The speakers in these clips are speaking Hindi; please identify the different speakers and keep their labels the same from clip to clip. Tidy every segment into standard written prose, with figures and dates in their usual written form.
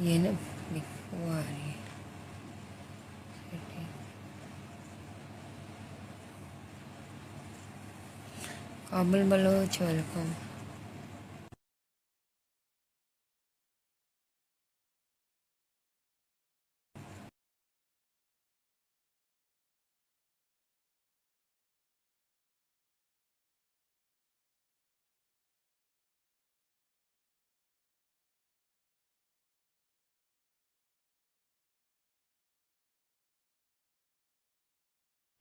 Speaker 1: ये ना वो आ रही है काबिल बलोच वेलकम।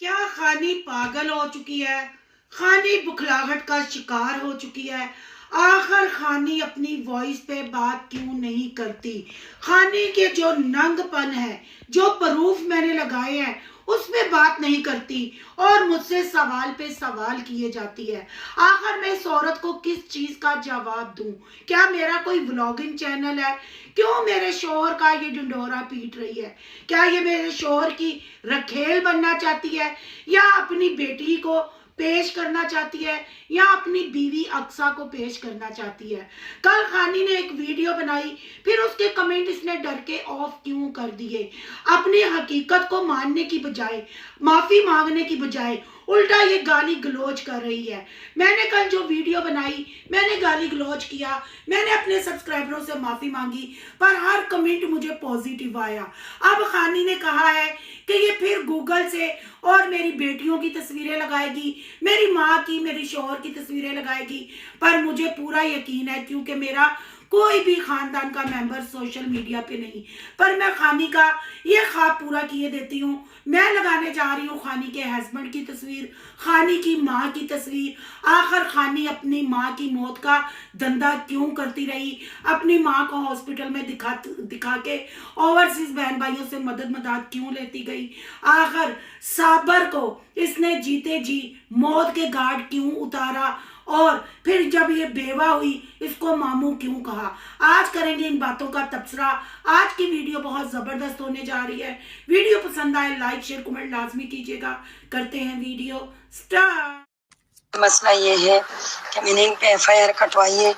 Speaker 2: क्या खानी पागल हो चुकी है? खानी बुखलाहट का शिकार हो चुकी है। आखिर खानी अपनी वॉइस पे बात क्यों नहीं करती? खानी के जो नंगपन है, जो प्रूफ मैंने लगाए हैं, उसमें बात नहीं करती और मुझसे सवाल पे सवाल किए जाती है। आखिर मैं इस औरत को किस चीज का जवाब दूं? क्या मेरा कोई व्लॉगिंग चैनल है? क्यों मेरे शोहर का ये ढिंढोरा पीट रही है? क्या ये मेरे शोहर की रखेल बनना चाहती है, या अपनी बेटी को पेश करना चाहती है, या अपनी बीवी अक्सा को पेश करना चाहती है? कल खानी ने एक वीडियो बनाई, फिर उसके कमेंट इसने डर के ऑफ क्यों कर दिए? अपनी हकीकत को मानने की बजाय, माफी मांगने की बजाय उल्टा ये गाली गलौज कर रही है। मैंने कल जो वीडियो बनाई, मैंने गाली गलौज किया, मैंने अपने सब्सक्राइबरों से माफी मांगी, पर हर कमेंट मुझे पॉजिटिव आया। अब खानी ने कहा है कि ये फिर गूगल से और मेरी बेटियों की तस्वीरें लगाएगी, मेरी माँ की, मेरी शौहर की तस्वीरें लगाएगी। पर मुझे पूरा यकीन है, क्योंकि मेरा कोई भी खानदान का मेंबर सोशल मीडिया पे नहीं, पर मैं खानी का ये ख्वाब पूरा किए देती हूँ। मैं लगाने जा रही हूँ खानी के हस्बैंड की तस्वीर, खानी की माँ की तस्वीर। आखिर खानी अपनी माँ की मौत का धंधा क्यों करती रही? अपनी माँ को हॉस्पिटल में दिखा के ओवरसीज बहन भाइयों से मदद क्यों लेती गई? आखिर साबर को इसने जीते जी मौत के घाट क्यों उतारा? और फिर जब ये बेवा हुई, इसको मामू क्यों कहा? आज करेंगे इन बातों का तबसरा। आज की वीडियो बहुत जबरदस्त होने जा रही है। वीडियो पसंद आए लाइक शेयर कमेंट लाजमी कीजिएगा। करते हैं वीडियो स्टार्ट।
Speaker 3: मसला ये है कि मैंने इन पे एफआईआर कटवाई है।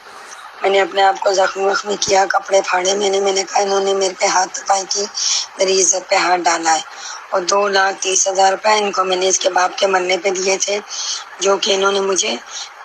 Speaker 3: मैंने अपने आप को जख्मी किया, कपड़े फाड़े। मैंने कहा इन्होंने मेरे पे हाथ तपाई की, मेरी इज्जत पे हाथ डाला है। और 2,30,000 रुपये इनको मैंने इसके बाप के मरने पे दिए थे, जो कि इन्होंने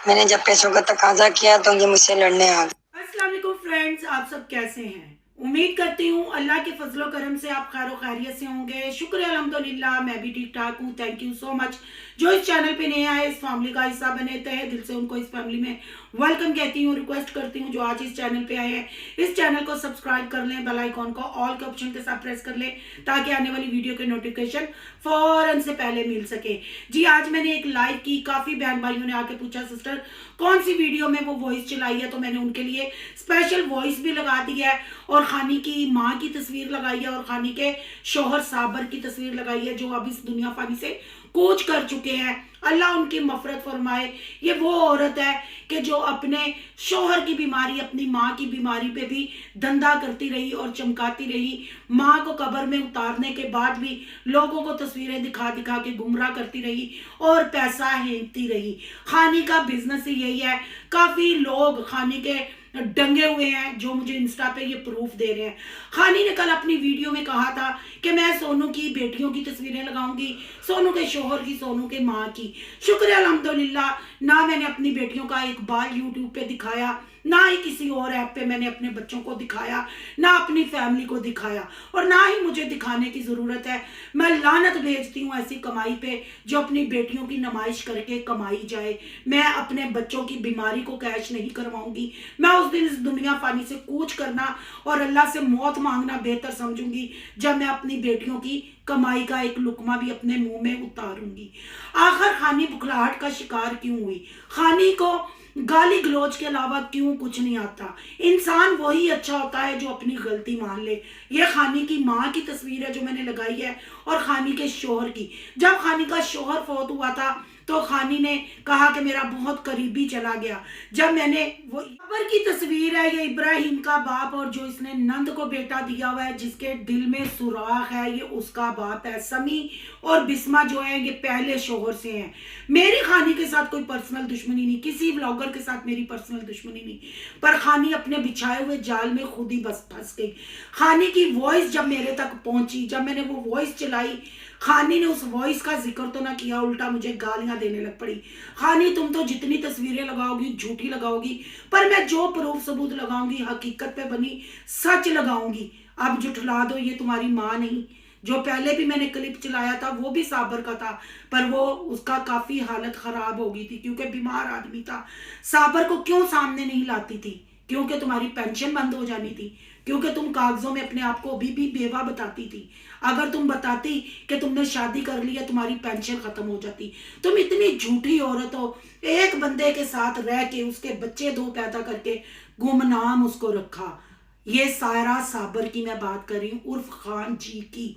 Speaker 3: मैंने जब पैसों का तकाजा किया तो ये मुझसे लड़ने आ गए।
Speaker 2: अस्सलाम वालेकुम फ्रेंड्स, आप सब कैसे हैं? उम्मीद करती हूँ अल्लाह के फजलो करम से आप खैर खैरियत से होंगे। शुक्र अल्हम्दुलिल्लाह, मैं भी ठीक ठाक हूँ। Thank you so much. जो इस चैनल पे नए आए, इस फैमिली का हिस्सा बने, तहे दिल से उनको इस फैमिली में वेलकम कहती हूँ। रिक्वेस्ट करती हूँ जो आज इस चैनल पे आए हैं, इस चैनल को सब्सक्राइब कर लें, बेल आइकॉन को ऑल के ऑप्शन के साथ प्रेस कर लें, ताकि आने वाली वीडियो के नोटिफिकेशन फौरन से पहले मिल सके। जी, आज मैंने एक लाइव की, काफी बहन भाइयों ने आके पूछा सिस्टर कौन सी वीडियो में वो वॉइस चलाई है, तो मैंने उनके लिए स्पेशल वॉइस भी लगा दी है, और खानी की माँ की तस्वीर लगाई है, और खानी के शौहर साबर की तस्वीर लगाई है, जो अब इस दुनिया फानी से कूच कर चुके हैं। अल्लाह उनकी मफरत फरमाए। ये वो औरत है कि जो अपने शौहर की बीमारी, अपनी माँ की बीमारी पे भी धंधा करती रही और चमकाती रही। माँ को कब्र में उतारने के बाद भी लोगों को तस्वीरें दिखा दिखा के गुमराह करती रही और पैसा हेंकती रही। खानी का बिजनेस ही यही है। काफी लोग खानी के डंगे हुए हैं, जो मुझे इंस्टा पे ये प्रूफ दे रहे हैं। खानी ने कल अपनी वीडियो में कहा था कि मैं सोनू की बेटियों की तस्वीरें लगाऊंगी, सोनू के शोहर की, सोनू के माँ की। शुक्र अल्हम्दुलिल्लाह, ना मैंने अपनी बेटियों का एक बाल यूट्यूब पे दिखाया, ना ही किसी और ऐप पे मैंने अपने बच्चों को दिखाया, ना अपनी फैमिली को दिखाया, और ना ही मुझे दिखाने की जरूरत है। मैं लानत भेजती हूँ ऐसी कमाई पे जो अपनी बेटियों की नुमाइश करके कमाई जाए। मैं अपने बच्चों की बीमारी को कैश नहीं करवाऊंगी। मैं उस दिन इस दुनिया फानी से कूच करना और अल्लाह से मौत मांगना बेहतर समझूंगी, जब मैं अपनी बेटियों की कमाई का एक लुकमा भी अपने मुंह में उतारूंगी। आखिर खानी बुखलाहट का शिकार क्यों हुई? खानी को गाली गलौज के अलावा क्यों कुछ नहीं आता? इंसान वही अच्छा होता है जो अपनी गलती मान ले। ये खानी की माँ की तस्वीर है जो मैंने लगाई है, और खानी के शोहर की। जब खानी का शोहर फौत हुआ था तो खानी ने कहा कि मेरा बहुत करीबी चला गया। जब मैंने वो खबर की तस्वीर है, ये इब्राहिम का बाप और जो इसने नंद को बेटा दिया हुआ है, जिसके दिल में सुराख है, ये उसका बाप है। समी और बिस्मा जो है ये पहले शोहर से हैं। मेरी खानी के साथ कोई पर्सनल दुश्मनी नहीं, किसी व्लॉगर के साथ मेरी पर्सनल दुश्मनी नहीं, पर खानी अपने बिछाए हुए जाल में खुद ही बस फंस गई। खानी की वॉइस जब मेरे तक पहुंची, जब मैंने वो वॉइस चलाई, खानी ने उस वॉइस का जिक्र तो ना किया, उल्टा मुझे गालियां देने लग पड़ी। खानी तुम तो जितनी तस्वीरें लगाओगी झूठी लगाओगी, पर मैं जो प्रूफ सबूत लगाऊंगी हकीकत पे बनी सच लगाऊंगी। अब जुठला दो, ये तुम्हारी माँ नहीं। जो पहले भी मैंने क्लिप चलाया था वो भी साबर का था, पर वो उसका काफी हालत खराब हो गई थी क्योंकि बीमार आदमी था। साबर को क्यों सामने नहीं लाती थी? क्योंकि तुम्हारी पेंशन बंद हो जानी थी, क्योंकि तुम कागजों में अपने आप को अभी भी बेवा बताती थी। अगर तुम बताती कि तुमने शादी कर ली है, तुम्हारी पेंशन खत्म हो जाती। तुम इतनी झूठी औरत हो, एक बंदे के साथ रह के उसके बच्चे 2 पैदा करके गुमनाम उसको रखा। ये सायरा साबर की मैं बात कर रही हूँ, उर्फ खान जी की।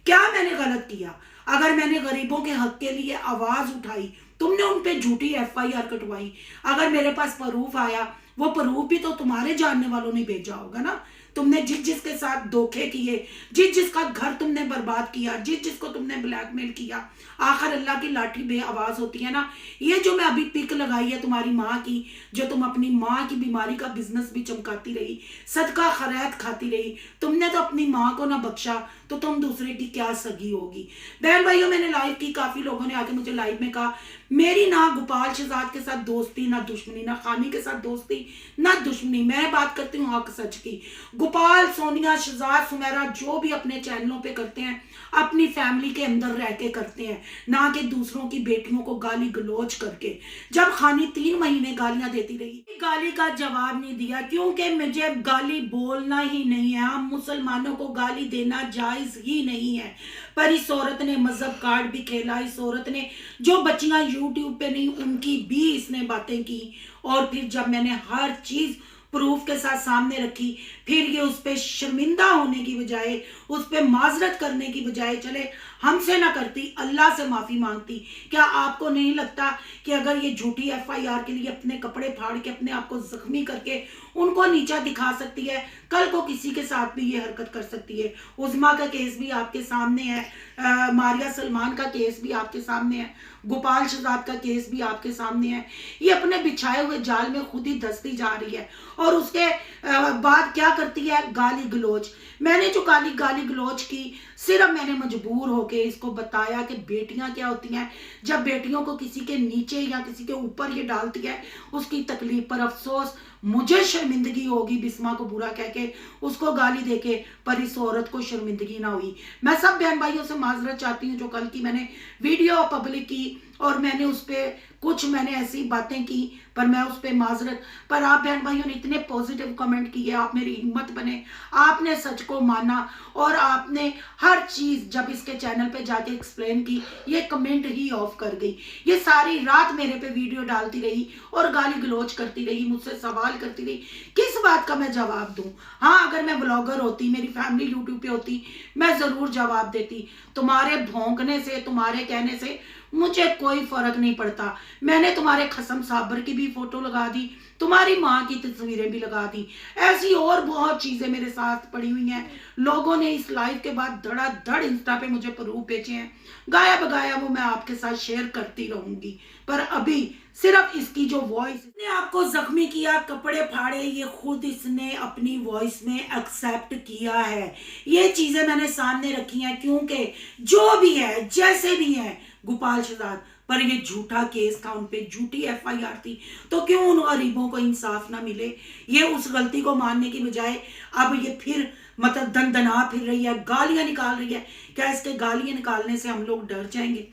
Speaker 2: क्या मैंने गलत किया? अगर मैंने गरीबों के हक के लिए आवाज उठाई, तुमने उन पे झूठी FIR कटवाई, अगर मेरे पास प्रूफ आया, वो प्रूफ भी तो तुम्हारे जानने वालों ने भेजा होगा ना। तुमने जिस जिसके साथ धोखे किए, जिस जिसका घर तुमने बर्बाद किया, जिस जिसको तुमने ब्लैकमेल किया, आखिर अल्लाह की लाठी बे आवाज होती है ना। ये जो मैं अभी पिक लगाई है तुम्हारी माँ की, जो तुम अपनी माँ की बीमारी का बिजनेस भी चमकाती रही, सदका खैरात खाती रही, तुमने तो अपनी माँ को ना बख्शा, तो तुम दूसरे की क्या सगी होगी। बहन भाइयों, मैंने लाइव की, काफी लोगों ने आके मुझे लाइव में कहा मेरी ना गोपाल शहजाद के साथ दोस्ती ना दुश्मनी, ना खानी के साथ दोस्ती ना दुश्मनी। मैं बात करती हूँ हक सच की। गोपाल, सोनिया, शहजाद, सुमेरा जो भी अपने चैनलों पे करते हैं, अपनी फैमिली के अंदर रह के करते हैं, ना कि दूसरों की बेटियों को गाली गलोच करके। जब खानी 3 महीने गालियां देती रही, गाली का जवाब नहीं दिया, क्योंकि मुझे गाली बोलना ही नहीं है। हम मुसलमानों को गाली देना जायज ही नहीं है। पर इस औरत ने मजहब कार्ड भी खेला। इस औरत ने जो बच्चियां यूट्यूब पे नहीं, उनकी भी इसने बातें की। और फिर जब मैंने हर चीज प्रूफ के साथ सामने रखी, फिर ये उस पर शर्मिंदा होने की बजाय, उस पर माजरत करने की बजाय, चले हमसे ना करती, अल्लाह से माफी मांगती। क्या आपको नहीं लगता कि अगर ये झूठी FIR के लिए अपने कपड़े फाड़ के अपने आप को जख्मी करके उनको नीचा दिखा सकती है, कल को किसी के साथ भी ये हरकत कर सकती है। उज़मा का केस भी आपके सामने है, मारिया सलमान का केस भी आपके सामने है, गोपाल शहजाद का केस भी आपके सामने है। ये अपने बिछाए हुए जाल में खुद ही धंसती जा रही है और उसके बाद क्या करती है? गाली गलोच। मैंने जो गाली गलोच की, सिर्फ मैंने मजबूर होके इसको बताया कि बेटियां क्या होती हैं। जब बेटियों को किसी के नीचे या किसी के ऊपर ये डालती है, उसकी तकलीफ पर अफसोस, मुझे शर्मिंदगी होगी बिस्मा को बुरा कह के, उसको गाली देके, पर इस औरत को शर्मिंदगी ना हुई। मैं सब बहन भाइयों से माजरत चाहती हूँ जो कल की मैंने वीडियो पब्लिक की और मैंने उस पर कुछ मैंने ऐसी बातें की, पर मैं उस पर माजरत। पर आप बहन भाइयों ने इतने पॉजिटिव कमेंट किए, आप मेरी हिम्मत बने, आपने सच को माना और आपने हर चीज जब इसके चैनल पे जाके एक्सप्लेन की, ये कमेंट ही ऑफ कर गई। ये सारी रात मेरे पे वीडियो डालती रही और गाली गलोच करती रही, मुझसे सवाल करती रही। किस बात का मैं जवाब दूं? हाँ, अगर मैं ब्लॉगर होती, मेरी फैमिली यूट्यूब पे होती, मैं जरूर जवाब देती। तुम्हारे भौंकने से, तुम्हारे कहने से मुझे कोई फर्क नहीं पड़ता। मैंने तुम्हारे खसम साबर की भी फोटो लगा दी, तुम्हारी माँ की तस्वीरें भी लगा दी, ऐसी और बहुत चीजें मेरे साथ पड़ी हुई हैं। लोगों ने इस लाइव के बाद धड़ाधड़ इंस्टा पे मुझे प्रूफ भेजे हैं, गाया बगाया वो मैं आपके साथ शेयर करती रहूंगी। पर अभी सिर्फ इसकी जो वॉइस ने आपको जख्मी किया, कपड़े फाड़े, ये खुद इसने अपनी वॉइस में एक्सेप्ट किया है। ये चीजें मैंने सामने रखी हैं क्योंकि जो भी है, जैसे भी है, गोपाल शहजाद पर ये झूठा केस था, उन पे झूठी FIR थी, तो क्यों उन गरीबों को इंसाफ ना मिले? ये उस गलती को मानने की बजाय अब ये फिर मतलब दंदना फिर रही है, गालियां निकाल रही है। क्या इसके गालियां निकालने से हम लोग डर जाएंगे?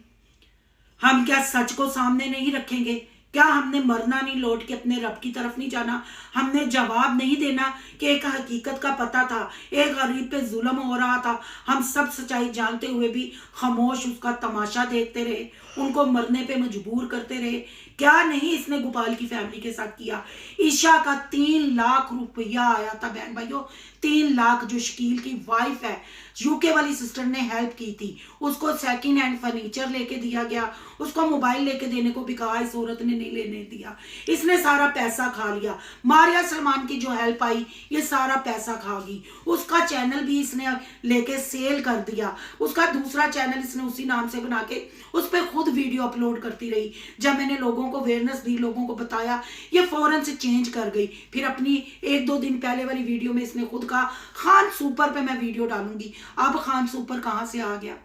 Speaker 2: हम क्या सच को सामने नहीं रखेंगे? क्या हमने मरना नहीं, लौट के अपने रब की तरफ नहीं जाना? हमने जवाब नहीं देना कि एक हकीकत का पता था, एक गरीब पे जुल्म हो रहा था, हम सब सच्चाई जानते हुए भी खामोश उसका तमाशा देखते रहे, उनको मरने पे मजबूर करते रहे? क्या नहीं इसने गोपाल की फैमिली के साथ किया? ईशा का 3 लाख रुपया आया था बहन भाइयों, 3 लाख जो शकील की वाइफ है, यूके वाली सिस्टर ने हेल्प की थी, उसको सेकंड हैंड फर्नीचर लेके दिया गया, उसको मोबाइल लेके देने को भी कहा, इस औरत ने नहीं लेने दिया, इसने सारा पैसा खा लिया। मारिया सलमान की जो हेल्प आई ये सारा पैसा खा गई। उसका चैनल भी इसने लेके सेल कर दिया, उसका दूसरा चैनल इसने उसी नाम से बना के उस पर खुद वीडियो अपलोड करती रही। जब मैंने लोगों को अवेयरनेस दी, लोगों को बताया, ये फौरन से चेंज कर गई। फिर अपनी 1-2 दिन पहले वाली वीडियो में इसने खुद कहा खान सुपर पे मैं वीडियो डालूंगी। अब खान सुपर कहां से आ गया?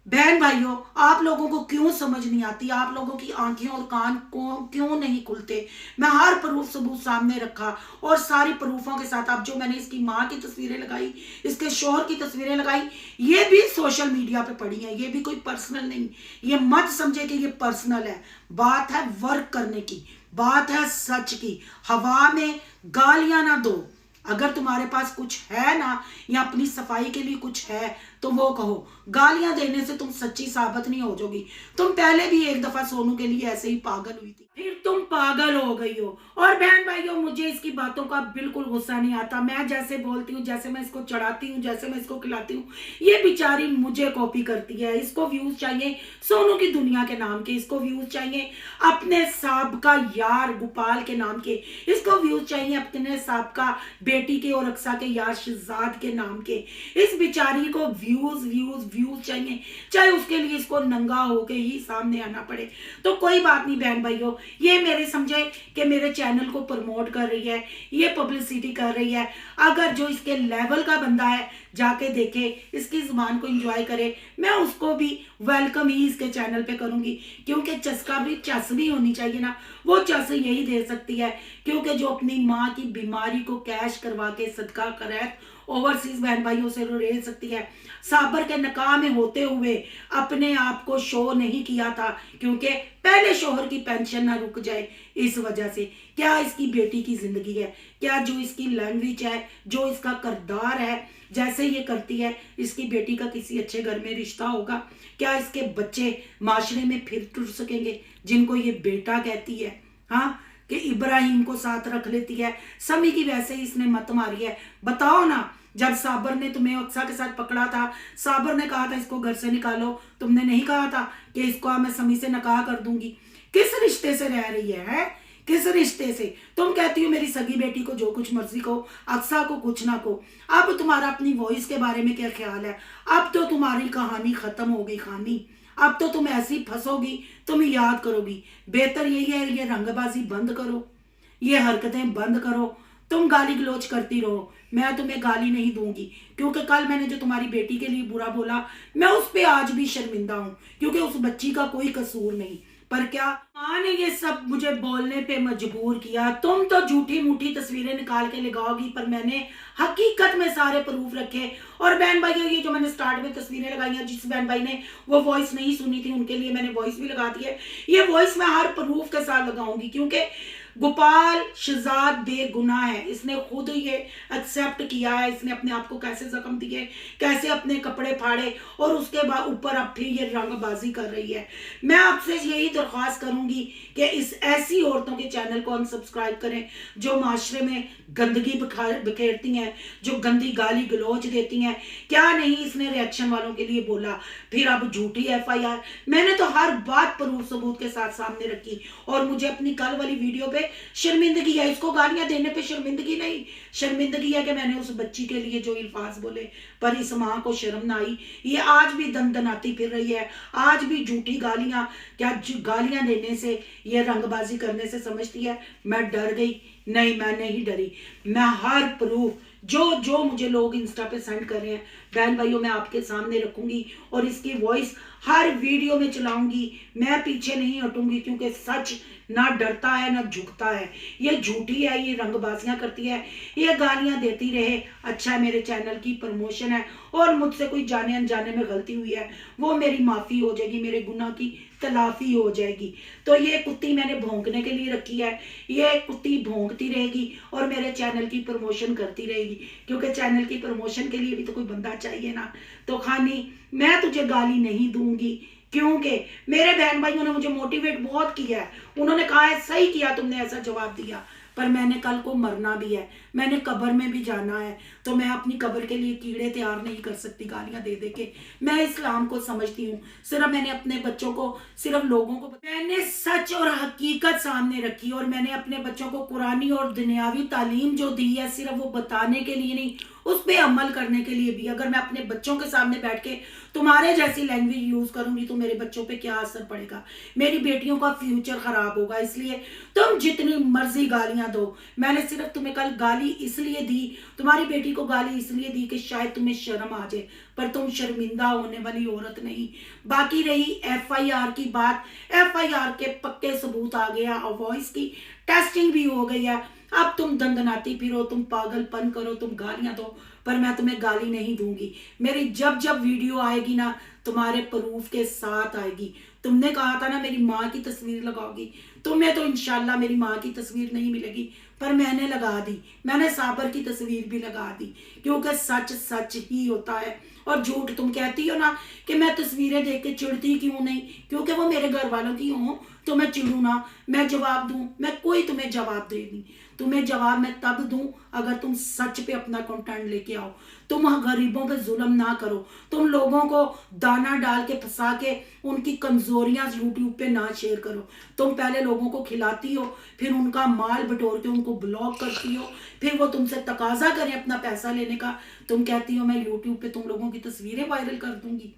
Speaker 2: बहन भाइयों, आप लोगों को क्यों समझ नहीं आती? आप लोगों की आंखें और कान को क्यों नहीं खुलते? मैं हर प्रूफ सबूत सामने रखा और सारी प्रूफों के साथ, अब जो मैंने इसकी माँ की तस्वीरें लगाई, इसके शोहर की तस्वीरें लगाई, ये भी सोशल मीडिया पे पड़ी हैं। ये भी कोई पर्सनल नहीं, ये मत समझे कि ये पर्सनल है। बात है वर्क करने की, बात है सच की। हवा में गालियां ना दो। अगर तुम्हारे पास कुछ है ना, या अपनी सफाई के लिए कुछ है तो वो कहो। गालियां देने से तुम सच्ची साबित नहीं हो जाओगी। तुम पहले भी एक दफा सोनू के लिए ऐसे ही पागल हुई थी, फिर तुम पागल हो गई हो। और बहन भाइयों, मुझे इसकी बातों का बिल्कुल गुस्सा नहीं आता। मैं जैसे बोलती हूँ, जैसे मैं इसको चढ़ाती हूँ, जैसे मैं इसको खिलाती हूँ, ये बेचारी मुझे कॉपी करती है। इसको व्यूज चाहिए सोनू की दुनिया के नाम के, इसको व्यूज चाहिए अपने साबका यार गोपाल के नाम के, इसको व्यूज चाहिए अपने साबका बेटी के और अक्सा के यार शहजाद के नाम के। इस बेचारी को व्यूज व्यूज व्यूज चाहिए, चाहे उसके लिए इसको नंगा होके ही सामने आना पड़े। तो कोई बात नहीं बहन भाइयों, ये मेरे समझे कि मेरे चैनल को प्रमोट कर रही है, ये पब्लिसिटी कर रही है। अगर जो इसके लेवल का बंदा है जाके देखे, इसकी जुबान को एंजॉय करे, मैं उसको भी वेलकम ही इसके चैनल पे करूंगी। क्योंकि चस्का भी चस भी होनी चाहिए ना, वो चस यही दे सकती है। क्योंकि जो अपनी माँ की बीमारी को कैश करवा के सदका करैत ओवरसीज बहन भाइयों से रेल सकती है। साबर के निकाह में होते हुए अपने आप को शो नहीं किया था, क्योंकि पहले शोहर की पेंशन ना रुक जाए इस वजह से। क्या इसकी बेटी की जिंदगी है? क्या जो इसकी लैंग्वेज है, जो इसका किरदार है, जैसे ये करती है, इसकी बेटी का किसी अच्छे घर में रिश्ता होगा? क्या इसके बच्चे माशरे में फिर टूट सकेंगे जिनको ये बेटा कहती है? हाँ, कि इब्राहिम को साथ रख लेती है, समी की वैसे ही इसने मत मारी है। बताओ ना, जब साबर ने तुम्हें अक्सा के साथ पकड़ा था, साबर ने कहा था इसको घर से निकालो, तुमने नहीं कहा था कि इसको मैं समी से निकाह कर दूंगी? किस रिश्ते से रह रही है? किस रिश्ते से? तुम कहती हो मेरी सगी बेटी को जो कुछ मर्जी को, अक्सा को कुछ ना को। अब तुम्हारा अपनी वॉइस के बारे में क्या ख्याल है? अब तो तुम्हारी कहानी खत्म हो गई खानी। अब तो तुम ऐसी फंसोगी, तुम याद करोगी। बेहतर यही है ये रंगबाजी बंद करो, ये हरकतें बंद करो। तुम गाली गलोच करती रहो, मैं तुम्हें गाली नहीं दूंगी। क्योंकि कल मैंने जो तुम्हारी बेटी के लिए बुरा बोला, मैं उस पे आज भी शर्मिंदा हूं, क्योंकि उस बच्ची का कोई कसूर नहीं। पर क्या माँ ने ये सब मुझे बोलने पे मजबूर किया? तुम तो झूठी मूठी तस्वीरें निकाल के लगाओगी, पर मैंने हकीकत में सारे प्रूफ रखे। और बहन भाइयों, ये जो मैंने स्टार्ट में तस्वीरें लगाई हैं, जिस बहन भाई ने वो वॉइस नहीं सुनी थी उनके लिए मैंने वॉइस भी लगा दी है। ये वॉइस मैं हर प्रूफ के साथ लगाऊंगी, क्योंकि गोपाल शहजाद बेगुनाह है। इसने खुद ये एक्सेप्ट किया है, इसने अपने आप को कैसे जख्म दिए, कैसे अपने कपड़े फाड़े, और उसके बाद ऊपर अब फिर ये रंगबाजी कर रही है। मैं आपसे यही दरख्वास्त करूंगी कि इस ऐसी औरतों के चैनल को अनसब्सक्राइब करें जो माशरे में गंदगी बिखेरती हैं, जो गंदी गाली गलोच देती हैं। क्या नहीं इसने रिएक्शन वालों के लिए बोला, फिर अब झूठी FIR। मैंने तो हर बात प्रूफ सबूत के साथ सामने रखी, और मुझे अपनी कल वाली वीडियो पे शर्मिंदगी है। इसको गालियां देने पे शर्मिंदगी नहीं, शर्मिंदगी है कि मैंने उस बच्ची के लिए जो अल्फाज बोले, पर इस माँ को शर्म ना आई। ये आज भी दनदनाती फिर रही है, आज भी झूठी गालियां, क्या गालियां देने से, ये रंगबाजी करने से समझती है मैं डर गई? नहीं, मैं नहीं डरी। मैं हर प्रूफ जो मुझे लोग इंस्टा पे सेंड कर रहे हैं बहन भाइयों, मैं आपके सामने रखूंगी, और इसकी वॉइस हर वीडियो में चलाऊंगी। मैं पीछे नहीं हटूंगी, क्योंकि सच ना डरता है ना झुकता है। ये झूठी है, ये रंगबाजियां करती है, ये गालियां देती रहे। अच्छा है, मेरे चैनल की प्रमोशन है, और मुझसे कोई जाने अनजाने में गलती हुई है वो मेरी माफ़ी हो जाएगी, मेरे गुनाह की तलाफी हो जाएगी। तो ये कुत्ती मैंने भौंकने के लिए रखी है, ये कुत्ती भौंकती रहेगी और मेरे चैनल की प्रमोशन करती रहेगी, क्योंकि चैनल की प्रमोशन के लिए भी तो कोई बंदा चाहिए ना। तो खानी, मैं तुझे गाली नहीं दूंगी, क्योंकि मेरे बहन भाइयों ने मुझे मोटिवेट बहुत किया है। उन्होंने कहा है सही किया तुमने ऐसा जवाब दिया, पर मैंने कल को मरना भी है, मैंने कब्र में भी जाना है, तो मैं अपनी कब्र के लिए कीड़े तैयार नहीं कर सकती गालियां दे दे के। मैं इस्लाम को समझती हूँ, सिर्फ मैंने अपने बच्चों को, सिर्फ लोगों को, मैंने सच और हकीकत सामने रखी और मैंने अपने बच्चों को कुरानी और दुनियावी तालीम जो दी है सिर्फ वो बताने के लिए नहीं, उस पर अमल करने के लिए भी। अगर मैं अपने बच्चों के सामने बैठ के तुम्हारे जैसी लैंग्वेज यूज करूंगी तो मेरे बच्चों पे क्या असर पड़ेगा, मेरी बेटियों का फ्यूचर खराब होगा। इसलिए तुम जितनी मर्जी गालियां दो, मैंने सिर्फ तुम्हें कल गाली इसलिए दी, तुम्हारी बेटी को गाली इसलिए दी कि शायद तुम्हें शर्म आ जाए, पर तुम शर्मिंदा होने वाली औरत नहीं। बाकी रही FIR की बात, FIR के पक्के सबूत आ गया और वॉइस की टेस्टिंग भी हो गई है। अब तुम दंदनाती फिरो, तुम पागलपन करो, तुम गालियां दो, पर मैं तुम्हें गाली नहीं दूंगी। मेरी जब जब वीडियो आएगी ना तुम्हारे प्रूफ के साथ आएगी। तुमने कहा था ना मेरी माँ की तस्वीर लगाओगी, तुम्हें तो इंशाल्लाह मेरी माँ की तस्वीर नहीं मिलेगी, पर मैंने लगा दी, मैंने साबर की तस्वीर भी लगा दी, क्योंकि सच सच ही होता है। और झूठ तुम कहती हो ना कि मैं तस्वीरें देख के चिढ़ती क्यों नहीं, क्योंकि वो मेरे घर वालों की हों तो मैं चिढ़ू ना, मैं जवाब दूं, मैं कोई तुम्हें जवाब दे नहीं। तुम्हें जवाब मैं तब दूं अगर तुम सच पे अपना कंटेंट लेके आओ, तुम गरीबों पे जुल्म ना करो, तुम लोगों को दाना डाल के फंसा के उनकी कमजोरियां यूट्यूब पे ना शेयर करो। तुम पहले लोगों को खिलाती हो, फिर उनका माल बटोर के उनको ब्लॉक करती हो, फिर वो तुमसे तकाजा करें अपना पैसा लेने का, तुम कहती हो मैं यूट्यूब पे तुम लोगों की तस्वीरें वायरल कर दूंगी।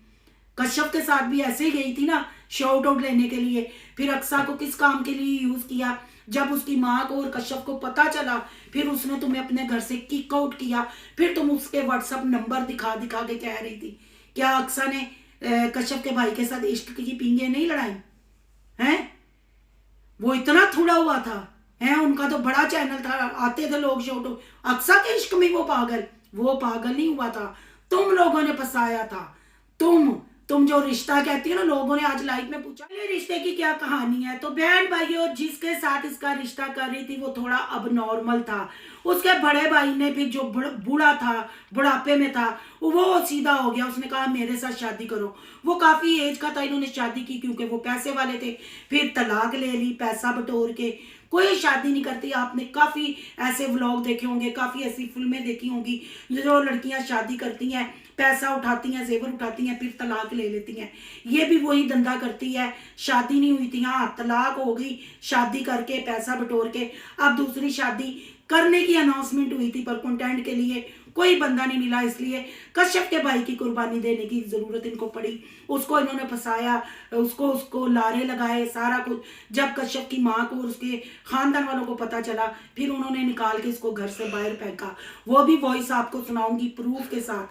Speaker 2: कश्यप के साथ भी ऐसे ही गई थी ना शाउट आउट लेने के लिए, फिर अक्सा को किस काम के लिए यूज किया, जब उसकी माँ को और कश्यप को पता चला फिर उसने तुम्हें अपने घर से किक आउट किया, फिर तुम उसके व्हाट्सएप नंबर दिखा दिखा के कह रही थी। क्या अक्सा ने कश्यप के भाई के साथ इश्क की पींगे नहीं लड़ाई हैं? वो इतना थोड़ा हुआ था है, उनका तो बड़ा चैनल था, आते थे लोग शाउट। अक्सा के इश्क में वो पागल नहीं हुआ था, तुम लोगों ने फंसाया था। तुम जो रिश्ता कहती हो ना, लोगों ने आज लाइव में पूछा ये रिश्ते की क्या कहानी है, तो बहन भाइयों जिसके साथ इसका रिश्ता कर रही थी वो थोड़ा अब नॉर्मल था, उसके बड़े भाई ने भी जो बूढ़ा था, बुढ़ापे में था, वो सीधा हो गया, उसने कहा मेरे साथ शादी करो। वो काफी एज का था, इन्होंने शादी की क्योंकि वो पैसे वाले थे, फिर तलाक ले ली पैसा बटोर के। कोई शादी नहीं करती, आपने काफी ऐसे व्लॉग देखे होंगे, काफी ऐसी फिल्में देखी होंगी जो लड़कियां शादी करती हैं, पैसा उठाती हैं, जेवर उठाती हैं, फिर तलाक ले लेती हैं। ये भी वही धंधा करती है, शादी नहीं हुई थी, हाँ तलाक हो गई, शादी करके पैसा बटोर के अब दूसरी शादी करने की अनाउंसमेंट हुई थी, पर कंटेंट के लिए कोई बंदा नहीं मिला, इसलिए कश्यप के भाई की कुर्बानी देने की जरूरत इनको पड़ी। उसको इन्होंने फंसाया, उसको लारे लगाए, सारा कुछ। जब कश्यप की माँ को और उसके खानदान वालों को पता चला, फिर उन्होंने निकाल के इसको घर से बाहर फेंका। वो भी वॉइस आपको सुनाऊंगी प्रूफ के साथ,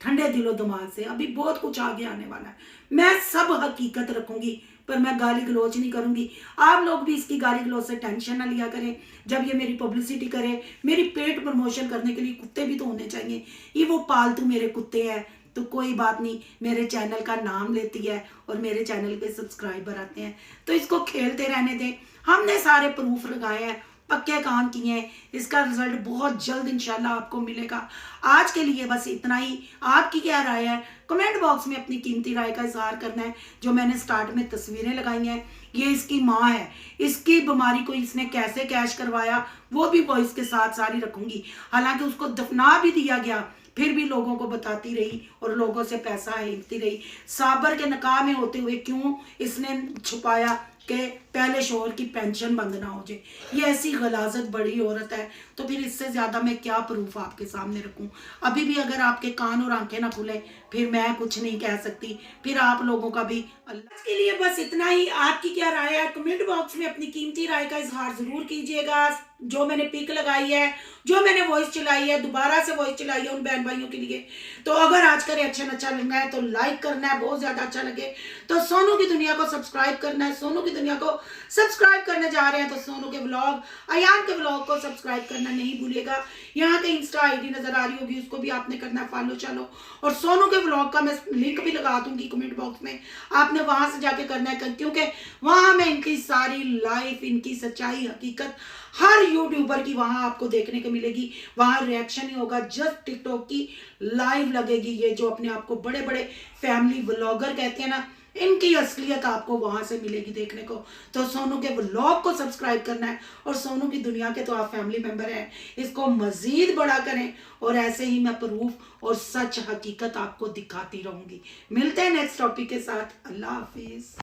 Speaker 2: ठंडे दिलो दिमाग से। अभी बहुत कुछ आगे आने वाला है, मैं सब हकीकत रखूंगी, पर मैं गाली गलोच नहीं करूंगी। आप लोग भी इसकी गाली गलोच से टेंशन ना लिया करें। जब ये मेरी पब्लिसिटी करे, मेरी पेट प्रमोशन करने के लिए कुत्ते भी तो होने चाहिए, ये वो पालतू मेरे कुत्ते हैं तो कोई बात नहीं, मेरे चैनल का नाम लेती है और मेरे चैनल पे सब्सक्राइबर आते हैं, तो इसको खेलते रहने दें। हमने सारे प्रूफ लगाए हैं, पक्के काम किए हैं, इसका रिजल्ट बहुत जल्द इंशाल्लाह आपको मिलेगा। आज के लिए बस इतना ही। आपकी क्या राय है कमेंट बॉक्स में अपनी कीमती राय का इजहार करना है। जो मैंने स्टार्ट में तस्वीरें लगाई हैं, ये इसकी माँ है, इसकी बीमारी को इसने कैसे कैश करवाया वो भी वॉइस के साथ सारी रखूंगी। हालांकि उसको दफना भी दिया गया, फिर भी लोगों को बताती रही और लोगों से पैसा हेंकती रही। साबर के निकाह में होते हुए क्यों इसने छुपाया कि पहले शोहर की पेंशन बंद ना हो जाए। ये ऐसी गलाजत बड़ी औरत है, तो फिर इससे ज्यादा मैं क्या प्रूफ आपके सामने रखूं। अभी भी अगर आपके कान और आंखें ना खुले फिर मैं कुछ नहीं कह सकती, फिर आप लोगों का भी। अल्लाह के लिए बस इतना ही। आपकी क्या राय है कमेंट बॉक्स में अपनी कीमती राय का इजहार जरूर कीजिएगा। जो मैंने पिक लगाई है, जो मैंने वॉइस चलाई है, दोबारा से वॉइस चलाई है उन बहन भाइयों के लिए। तो अगर आज का रिएक्शन अच्छा लगा है तो लाइक करना है, बहुत ज्यादा अच्छा लगे तो सोनू की दुनिया को सब्सक्राइब करना है। सोनू की दुनिया को सब्सक्राइब करने जा रहे हैं तो सोनू के व्लॉग, अयान के व्लॉग को सब्सक्राइब करना नहीं भूलिएगा। यहाँ के इंस्टा आईडी नजर आ रही होगी, उसको भी आपने करना है फॉलो। चलो, और सोनू के व्लॉग का मैं लिंक भी लगा दूंगी कमेंट बॉक्स में, आपने वहां से जाके करना है, क्योंकि वहां में इनकी सारी लाइफ, इनकी सच्चाई, हकीकत हर यूट्यूबर की वहां आपको देखने को मिलेगी। वहां रिएक्शन ही होगा, जस्ट टिकटॉक की लाइव लगेगी। ये जो अपने आप को बड़े बड़े फैमिली व्लॉगर कहते हैं ना, इनकी असलियत आपको वहां से मिलेगी देखने को। तो सोनू के व्लॉग को सब्सक्राइब करना है, और सोनू की दुनिया के तो आप फैमिली मेंबर हैं, इसको मजीद बड़ा करें, और ऐसे ही मैं प्रूफ और सच हकीकत आपको दिखाती रहूंगी। मिलते हैं नेक्स्ट टॉपिक के साथ। अल्लाह हाफिज।